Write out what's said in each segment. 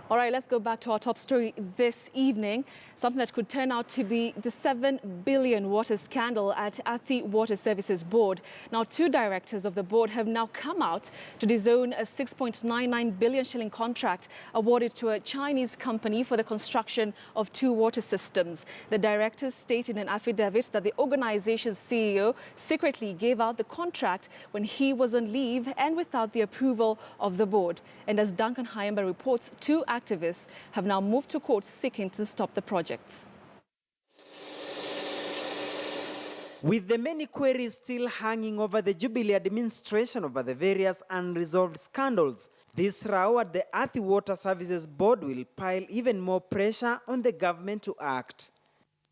All right, let's go back to our top story this evening. Something that could turn out to be the 7 billion water scandal at Athi Water Services Board. Now, two directors of the board have now come out to disown a 6.99 billion shilling contract awarded to a Chinese company for the construction of two water systems. The directors stated in an affidavit that the organization's CEO secretly gave out the contract when he was on leave and without the approval of the board. And as Duncan Khaemba reports, two activists have now moved to court seeking to stop the projects. With the many queries still hanging over the Jubilee administration over the various unresolved scandals, this row at the Athi Water Services Board will pile even more pressure on the government to act.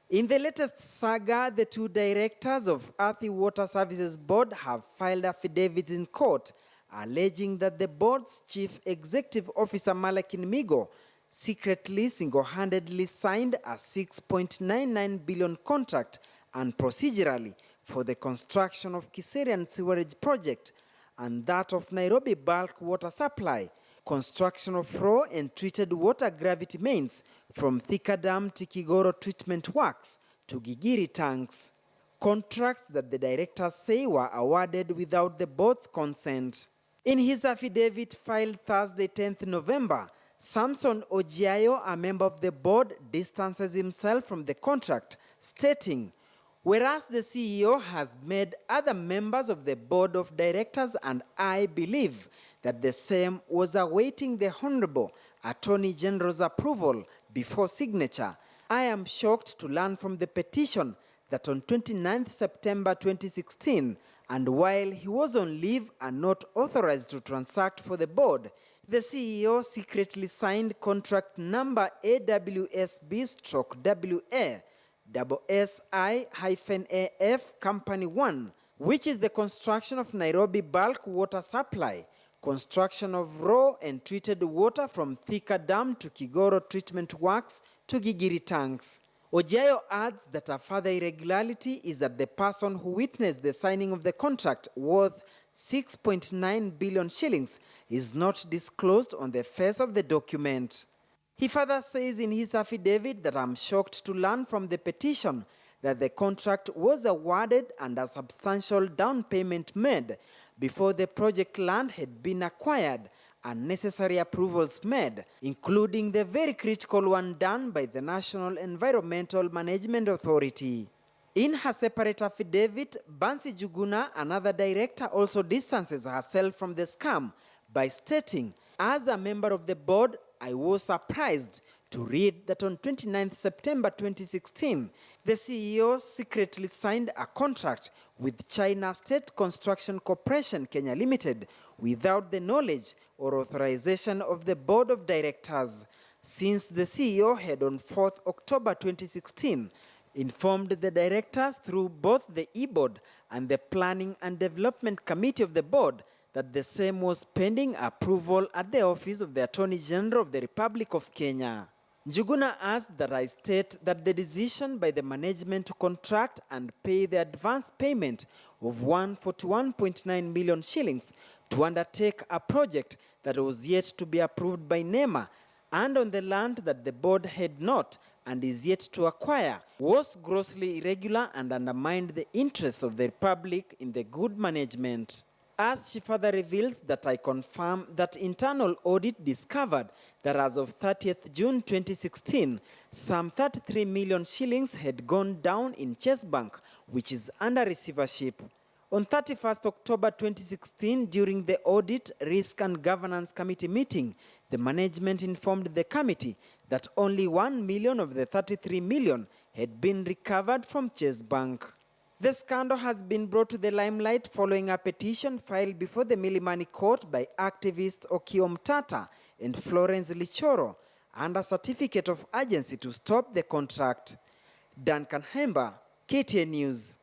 In the latest saga, the two directors of Athi Water Services Board have filed affidavits in court alleging that the board's chief executive officer Malakin Migo secretly single-handedly signed a 6.99 billion contract and procedurally for the construction of Kiserian sewerage project and that of Nairobi bulk water supply, construction of raw and treated water gravity mains from Thika Dam to Kigoro treatment works to Gigiri tanks. Contracts that the directors say were awarded without the board's consent. In his affidavit filed Thursday, 10th November, Samson Ojiayo, a member of the board, distances himself from the contract, stating, "Whereas the CEO has made other members of the board of directors and I believe that the same was awaiting the Honorable Attorney General's approval before signature, I am shocked to learn from the petition that on 29th September 2016, and while he was on leave and not authorized to transact for the board, the CEO secretly signed contract number AWSB/WA/SI-AF Company 1, which is the construction of Nairobi bulk water supply, construction of raw and treated water from Thika Dam to Kigoro treatment works to Gigiri tanks." Ojiayo adds that a further irregularity is that the person who witnessed the signing of the contract worth 6.9 billion shillings is not disclosed on the face of the document. He further says in his affidavit that I'm shocked to learn from the petition that the contract was awarded and a substantial down payment made before the project land had been acquired and necessary approvals made, including the very critical one done by the National Environmental Management Authority. In her separate affidavit, Bansi Juguna, another director, also distances herself from the scam by stating, "As a member of the board, I was surprised to read that on 29th September 2016, the CEO secretly signed a contract with China State Construction Corporation Kenya Limited without the knowledge or authorization of the board of directors, since the CEO had on 4th October 2016 informed the directors through both the e-board and the Planning and Development Committee of the board that the same was pending approval at the Office of the Attorney General of the Republic of Kenya." Njuguna asked that I state that the decision by the management to contract and pay the advance payment of 141.9 million shillings to undertake a project that was yet to be approved by NEMA and on the land that the board had not and is yet to acquire was grossly irregular and undermined the interests of the Republic in the good management. As she further reveals that I confirm that internal audit discovered that as of 30th June 2016, some 33 million shillings had gone down in Chase Bank, which is under receivership. On 31st October 2016, during the Audit, Risk and Governance Committee meeting, the management informed the committee that only 1 million of the 33 million had been recovered from Chase Bank. The scandal has been brought to the limelight following a petition filed before the Milimani court by activists Okio Mtata and Florence Lichoro and a certificate of urgency to stop the contract. Duncan Khaemba, KTN News.